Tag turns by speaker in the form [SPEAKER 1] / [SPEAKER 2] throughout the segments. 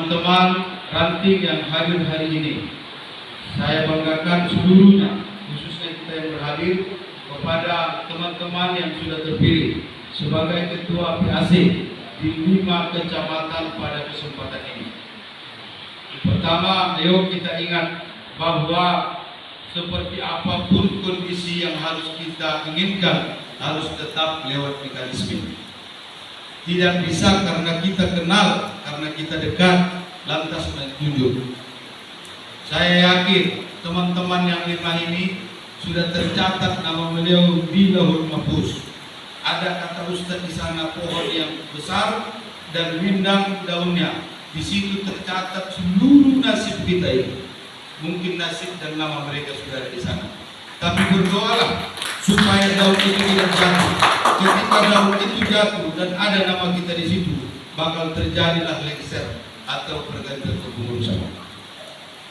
[SPEAKER 1] teman-teman ranting yang hadir hari ini. Saya banggakan seluruhnya, khususnya kita yang berhadir, kepada teman-teman yang sudah terpilih sebagai Ketua PAC di 5 kecamatan pada kesempatan ini. Pertama, ayo kita ingat bahwa seperti apapun kondisi yang harus kita inginkan, harus tetap lewat mekanisme. Tidak bisa karena kita kenal, karena kita dekat, lantas menunjuk. Saya yakin teman-teman yang 5 ini sudah tercatat nama beliau di Lauhul Mahfuz. Ada kata Ustaz di sana, pohon yang besar dan rindang daunnya. Di situ tercatat seluruh nasib kita ini. Mungkin nasib dan nama mereka sudah ada di sana. Tapi berdoalah supaya daun itu tidak jatuh. Ketika daun itu jatuh dan ada nama kita di situ, bakal terjadilah lengser atau pergantian kepengurusan.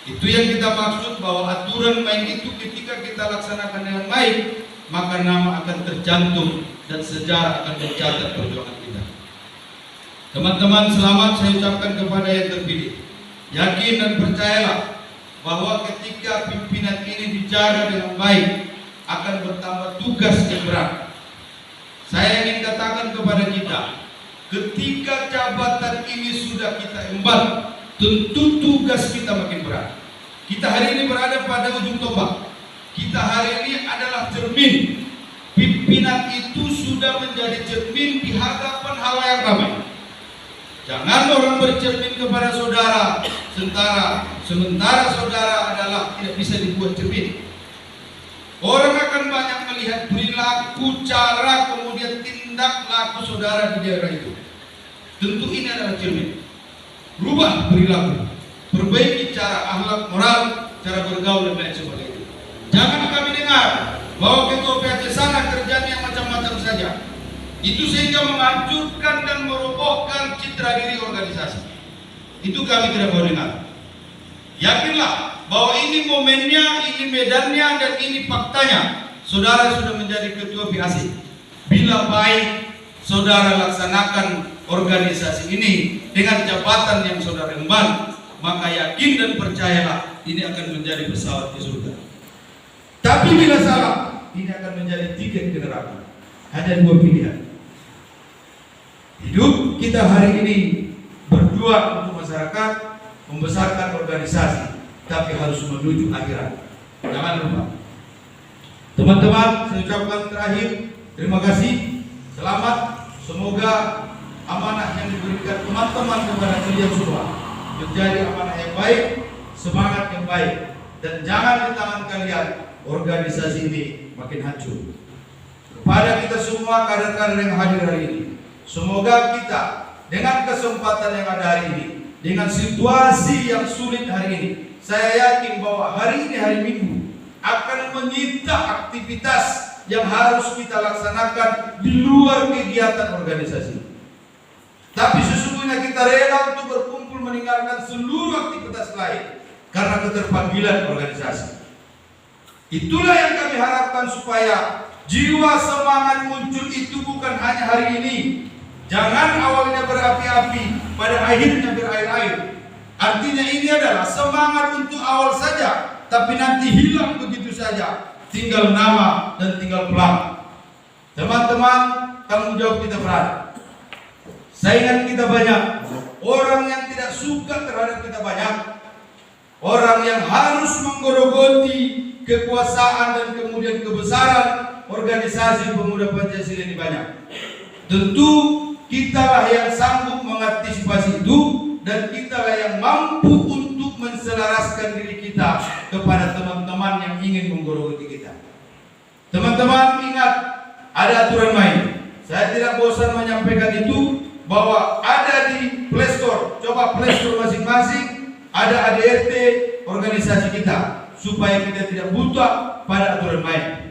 [SPEAKER 1] Itu yang kita maksud, bahwa aturan main itu ketika kita laksanakan dengan baik, maka nama akan tercantum dan sejarah akan mencatat perjuangan kita. Teman-teman, selamat saya ucapkan kepada yang terpilih. Yakin dan percayalah bahwa ketika pimpinan ini dijaga dengan baik, akan bertambah tugas yang berat. Saya ingin katakan kepada kita, ketika jabatan ini sudah kita emban, tentu tugas kita makin berat. Kita hari ini berada pada ujung tombak. Kita hari ini adalah cermin. Pimpinan itu sudah menjadi cermin di hadapan halayak ramai. Jangan orang bercermin kepada saudara, sementara saudara adalah tidak bisa dibuat cermin. Orang akan banyak melihat perilaku, cara, kemudian tindak laku saudara di daerah itu. Tentu ini adalah cermin. Rubah perilaku, perbaiki cara akhlak, moral, cara bergaul dan lain sebagainya. Jangan kami dengar bahwa ketua PAC sana kerjanya macam-macam saja. Itu sehingga menghancurkan dan merobohkan citra diri organisasi. Itu kami tidak mau dengar. Yakinlah bahwa ini momennya, ini medannya, dan ini faktanya. Saudara sudah menjadi ketua PAC. Bila baik saudara laksanakan organisasi ini dengan jabatan yang saudara emban, maka yakin dan percayalah ini akan menjadi pesawat di surga. Tapi bila salah, ini akan menjadi tiket ke neraka. Ada 2 pilihan. Hidup kita hari ini berjuang untuk masyarakat, membesarkan organisasi, tapi harus menuju akhirat. Jangan lupa. Teman-teman, saya ucapkan terakhir, terima kasih, selamat, semoga amanah yang diberikan teman-teman kepada kalian semua menjadi amanah yang baik, semangat yang baik, dan jangan di tangan kalian organisasi ini makin hancur. Kepada kita semua kader-kader yang hadir hari ini, semoga kita dengan kesempatan yang ada hari ini, dengan situasi yang sulit hari ini, saya yakin bahwa hari ini hari Minggu akan menyita aktivitas yang harus kita laksanakan di luar kegiatan organisasi. Tapi sesungguhnya kita rela untuk berkumpul meninggalkan seluruh aktivitas lain karena keterpanggilan organisasi. Itulah yang kami harapkan, supaya jiwa semangat muncul itu bukan hanya hari ini. Jangan awalnya berapi-api, pada akhirnya berair-air. Artinya ini adalah semangat untuk awal saja, tapi nanti hilang begitu saja. Tinggal nama dan tinggal pelang. Teman-teman, tanggung jawab kita berat. Saingan kita banyak. Orang yang tidak suka terhadap kita banyak. Orang yang harus menggerogoti kekuasaan dan kemudian kebesaran organisasi pemuda Pancasila ini banyak. Tentu kitalah yang sanggup mengantisipasi itu, dan kitalah yang mampu untuk menselaraskan diri kita kepada teman-teman yang ingin menggerogoti kita. Teman-teman ingat, ada aturan main. Saya tidak bosan menyampaikan itu, bahwa ada di Play Store, coba Play Store masing-masing, ada ADRT organisasi kita, supaya kita tidak buta pada aturan main.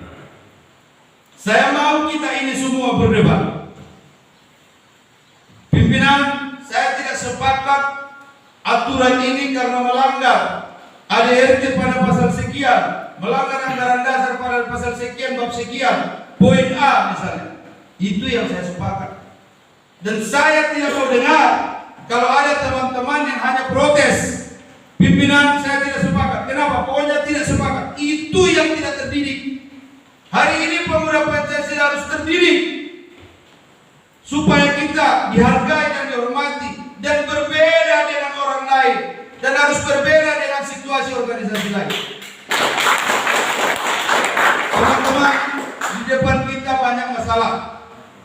[SPEAKER 1] Saya mau kita ini semua berdebat. Pimpinan, saya tidak sepakat aturan ini karena melanggar ADRT pada pasal sekian, melanggar anggaran dasar pada pasal sekian, bab sekian, poin A misalnya. Itu yang saya sepakat. Dan saya tidak mau dengar kalau ada teman-teman yang hanya pro Pimpinan saya tidak sepakat. Kenapa? Pokoknya tidak sepakat. Itu yang tidak terdidik. Hari ini pemuda Pancasila harus terdidik supaya kita dihargai dan dihormati dan berbeda dengan orang lain dan harus berbeda dengan situasi organisasi lain. Teman-teman, di depan kita banyak masalah,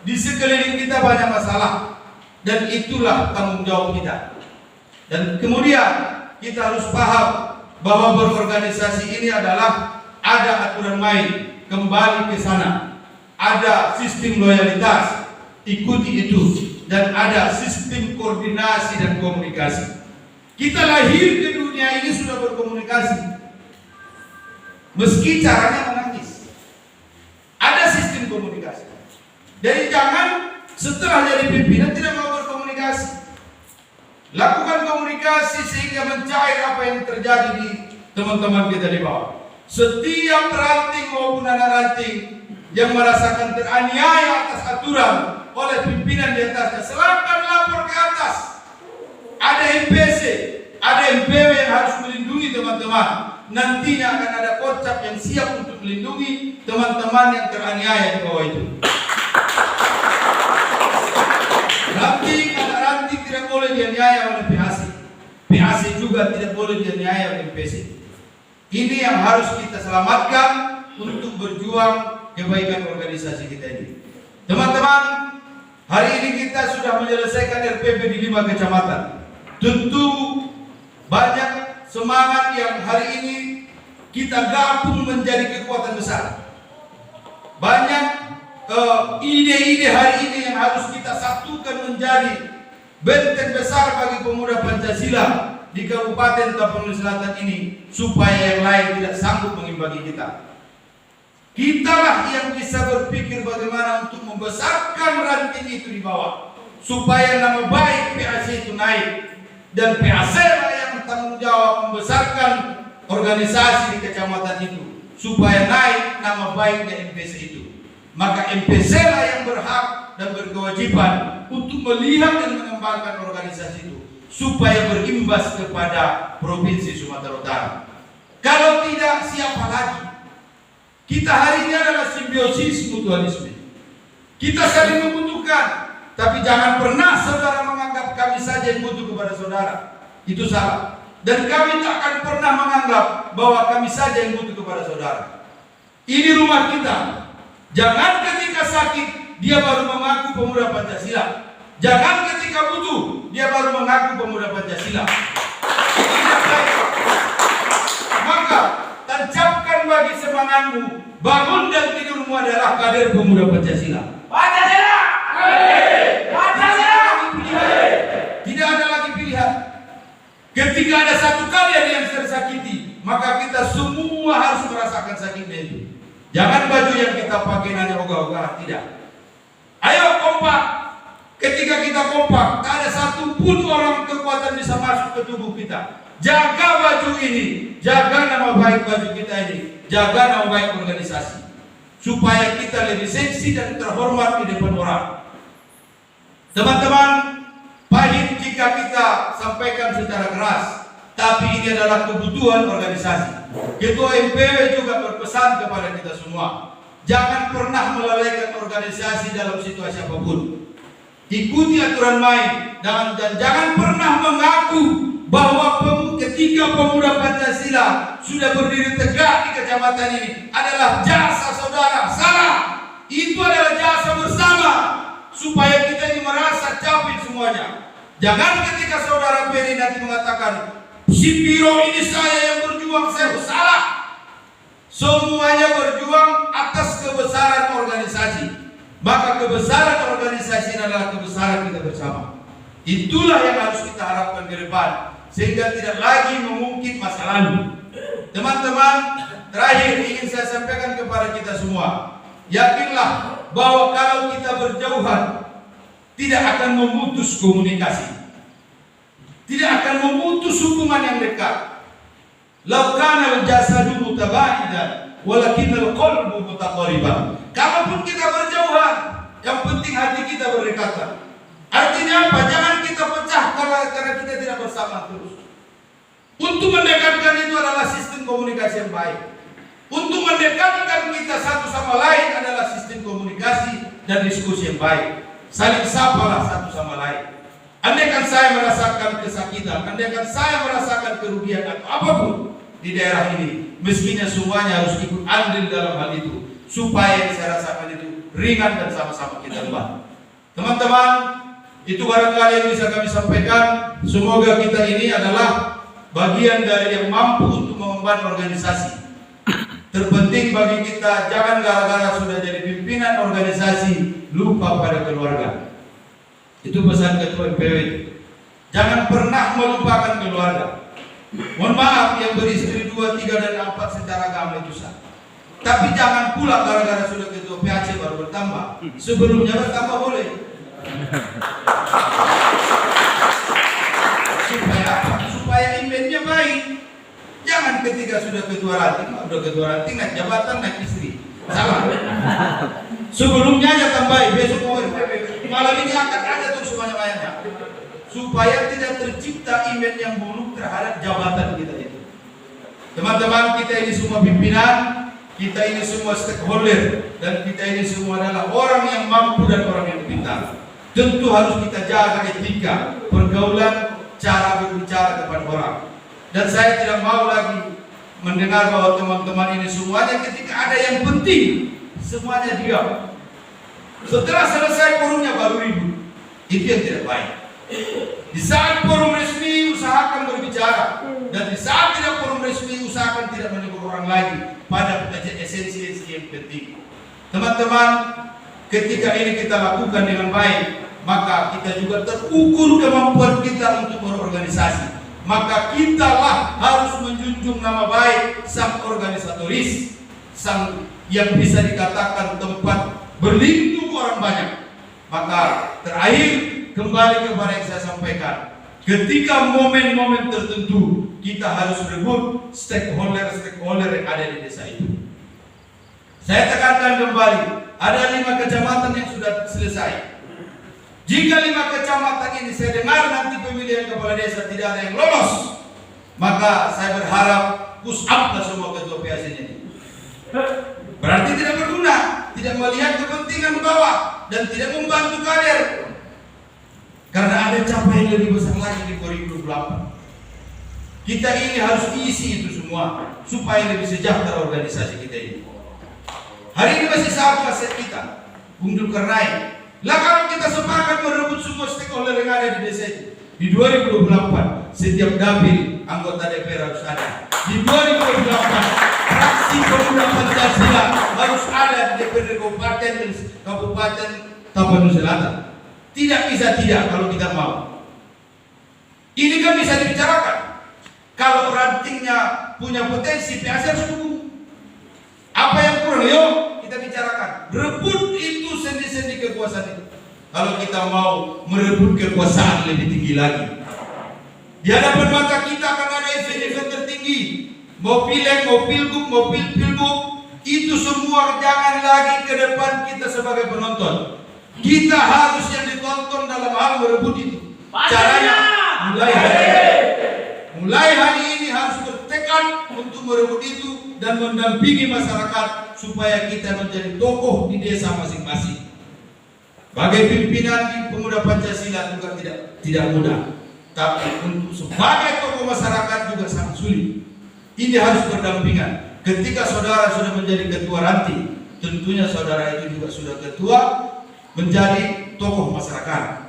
[SPEAKER 1] di sekeliling kita banyak masalah, dan itulah tanggung jawab kita. Dan kemudian kita harus paham bahwa berorganisasi ini adalah ada aturan main, kembali ke sana. Ada sistem loyalitas, ikuti itu, dan ada sistem koordinasi dan komunikasi. Kita lahir ke dunia ini sudah berkomunikasi, meski caranya menangis. Ada sistem komunikasi. Jadi jangan setelah jadi pimpinan tidak mau berkomunikasi. Lakukan komunikasi sehingga mencair apa yang terjadi di teman-teman kita di bawah. Setiap ranting maupun anak ranting yang merasakan teraniaya atas aturan oleh pimpinan di atasnya, silakan lapor ke atas. Ada MPC, ada MPW yang harus melindungi teman-teman. Nantinya akan ada kocap yang siap untuk melindungi teman-teman yang teraniaya di bawah itu. Ranting tidak boleh dianiaya oleh PAC. PAC juga tidak boleh dianiaya oleh MPC. Ini yang harus kita selamatkan untuk berjuang kebaikan organisasi kita ini. Teman-teman, hari ini kita sudah menyelesaikan RPP di 5 kecamatan. Tentu banyak semangat yang hari ini kita gabung menjadi kekuatan besar. Banyak ide-ide hari ini yang harus kita satukan menjadi benteng besar bagi pemuda Pancasila di Kabupaten Tapanuli Selatan ini, supaya yang lain tidak sanggup mengimbangi kita. Kitalah yang bisa berpikir bagaimana untuk membesarkan ranting itu di bawah, supaya nama baik PAC itu naik, dan PAC lah yang tanggung jawab membesarkan organisasi di kecamatan itu supaya naik nama baiknya MPC itu. Maka MPC lah yang berhak dan berkewajiban untuk melihat dan mengembangkan organisasi itu supaya berimbas kepada Provinsi Sumatera Utara. Kalau tidak, siapa lagi? Kita hari ini adalah simbiosis mutualisme. Kita saling membutuhkan, tapi jangan pernah saudara menganggap kami saja yang butuh kepada saudara. Itu salah. Dan kami tak akan pernah menganggap bahwa kami saja yang butuh kepada saudara. Ini rumah kita. Jangan ketika sakit dia baru mengaku pemuda Pancasila. Jangan ketika butuh dia baru mengaku pemuda Pancasila. Maka tancapkan bagi semangatmu, bangun dan tidurmu adalah kader pemuda Pancasila.
[SPEAKER 2] Pancasila! Pancasila!
[SPEAKER 1] Tidak ada lagi pilihan. Ketika ada satu kalian yang tersakiti, maka kita semua harus merasakan sakitnya itu. Jangan baju yang kita pakai hanya ogah-ogahan, tidak. Ayo kompak. Ketika kita kompak, tak ada satu pun orang kekuatan bisa masuk ke tubuh kita. Jaga baju ini, jaga nama baik baju kita ini, jaga nama baik organisasi, supaya kita lebih seksi dan terhormat di depan orang. Teman-teman, pahit jika kita sampaikan secara keras, tapi ini adalah kebutuhan organisasi. Ketua MPW juga berpesan kepada kita semua, jangan pernah melalaikan organisasi dalam situasi apapun. Ikuti aturan main dan jangan pernah mengaku bahwa ketika pemuda Pancasila sudah berdiri tegak di kecamatan ini adalah jasa saudara. Salah. Itu adalah jasa bersama supaya kita ini merasa capek semuanya. Jangan ketika saudara Peri nanti mengatakan si Piro ini saya yang berjuang, saya salah. Semuanya berjuang atas kebesaran organisasi. Maka kebesaran organisasi adalah kebesaran kita bersama. Itulah yang harus kita harapkan ke depan, sehingga tidak lagi mengungkit masa lalu. Teman-teman, terakhir ingin saya sampaikan kepada kita semua, yakinlah bahwa kalau kita berjauhan tidak akan memutus komunikasi, tidak akan memutus hubungan yang dekat. Law kana al-jasadu mutabaidan walakinnal qalbu mutaqariban. Kalaupun kita berjauhan, yang penting hati kita berdekatan. Artinya apa? Jangan kita pecah karena kita tidak bersama terus. Untuk mendekatkan itu adalah sistem komunikasi yang baik. Untuk mendekatkan kita satu sama lain adalah sistem komunikasi dan diskusi yang baik. Saling sapalah satu sama lain. Andaikan saya merasakan kesakitan, andaikan saya merasakan kerugian atau apapun di daerah ini, mestinya semuanya harus ikut andil dalam hal itu, supaya yang saya rasakan itu ringan dan sama-sama kita ubah. Teman-teman, itu barangkali yang bisa kami sampaikan. Semoga kita ini adalah bagian dari yang mampu untuk mengemban organisasi. Terpenting bagi kita, jangan gara-gara sudah jadi pimpinan organisasi lupa pada keluarga. Itu pesan ketua MPW. Jangan pernah melupakan keluarga. Mohon maaf, yang beristri 2, 3 dan 4 secara agama itu sah. Tapi jangan pula gara-gara sudah ketua PAC baru bertambah. Sebelumnya bertambah boleh. Supaya apa? Supaya imannya baik. Jangan ketika sudah ketua ranting naik jabatan, naik istri. Salah. Sebelumnya aja tambahin, besok mau malam ini akan ada tuh semuanya. Supaya tidak tercipta iman yang buruk terhadap jabatan kita itu. Teman-teman, kita ini semua pimpinan, kita ini semua stakeholder, dan kita ini semua adalah orang yang mampu dan orang yang pintar. Tentu harus kita jaga etika, pergaulan, cara berbicara kepada orang. Dan saya tidak mau lagi mendengar bahwa teman-teman ini semuanya ketika ada yang penting semuanya diam. Setelah selesai forumnya baru ribut. Itu yang tidak baik. Di saat forum resmi usahakan berbicara, dan di saat tidak forum resmi usahakan tidak menyebut orang lagi pada esensi yang penting. Teman-teman, ketika ini kita lakukan dengan baik, maka kita juga terukur kemampuan kita untuk berorganisasi. Maka kitalah harus menjunjung nama baik sang organisatoris, sang yang bisa dikatakan tempat berlindung orang banyak. Maka terakhir kembali kepada yang saya sampaikan, ketika momen-momen tertentu kita harus rebut stakeholder yang ada di desa itu. Saya tekankan kembali, ada 5 kecamatan yang sudah selesai. Jika 5 kecamatan ini saya dengar nanti pemilihan kepala desa tidak ada yang lolos, maka saya berharap push up lah semua ketua PAC ini. Berarti tidak berguna, tidak melihat kepentingan bawah dan tidak membantu kader. Karena ada capaian lebih besar lagi di 2028. Kita ini harus isi itu semua supaya lebih sejahtera organisasi kita ini. Hari ini masih satu aset kita, Bung Zulkarnain. Lah kalau kita sepakat merebut semua stakeholder yang ada di desa itu, di 2024 setiap dapil anggota DPR harus ada. Di 2024 fraksi pemuda Pancasila harus ada di DPRD Kabupaten Tapanuli Selatan. Tidak bisa tidak kalau kita mau. Ini kan bisa dibicarakan. Kalau rantingnya punya potensi, PAC harus dukung. Apa yang kurang? Yuk kita bicarakan. Rebut itu sendi-sendi kekuasaan itu. Kalau kita mau merebut kekuasaan lebih tinggi lagi, di hadapan mata kita akan ada event-event tertinggi. Mau pileg, mau pilgub, mau pilgub, itu semua jangan lagi ke depan kita sebagai penonton. Kita harus yang ditonton dalam hal merebut itu. Caranya mulai hari ini harus bertekad untuk merebut itu dan mendampingi masyarakat supaya kita menjadi tokoh di desa masing-masing. Sebagai pimpinan di Pemuda Pancasila juga tidak mudah, tapi untuk sebagai tokoh masyarakat juga sangat sulit. Ini harus berdampingan. Ketika saudara sudah menjadi ketua ranting, tentunya saudara itu juga sudah ketua menjadi tokoh masyarakat.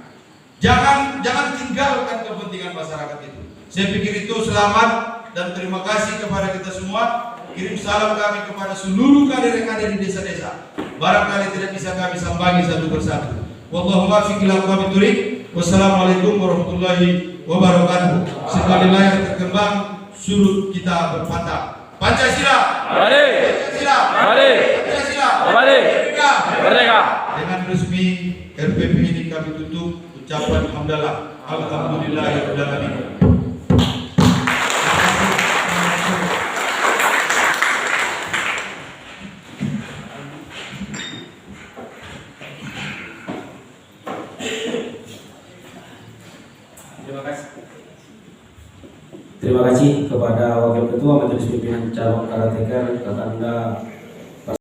[SPEAKER 1] Jangan tinggalkan kepentingan masyarakat itu. Saya pikir itu. Selamat dan terima kasih kepada kita semua. Kirim salam kami kepada seluruh kader yang ada di desa-desa. Barangkali tidak bisa kami sambangi satu persatu. Wallahu muwaffiq ila aqwamit thoriq. Wassalamualaikum warahmatullahi wabarakatuh. Sekali layar terkembang surut kita berpatah. Pancasila. Pancasila. Pancasila. Merdeka. Dengan resmi RPP ini kami tutup ucapan hamdalah. Alhamdulillahirabbil alamin. Terima kasih.
[SPEAKER 3] Terima kasih kepada Wakil Ketua Majelis Pimpinan Cabang Karateker Kakanda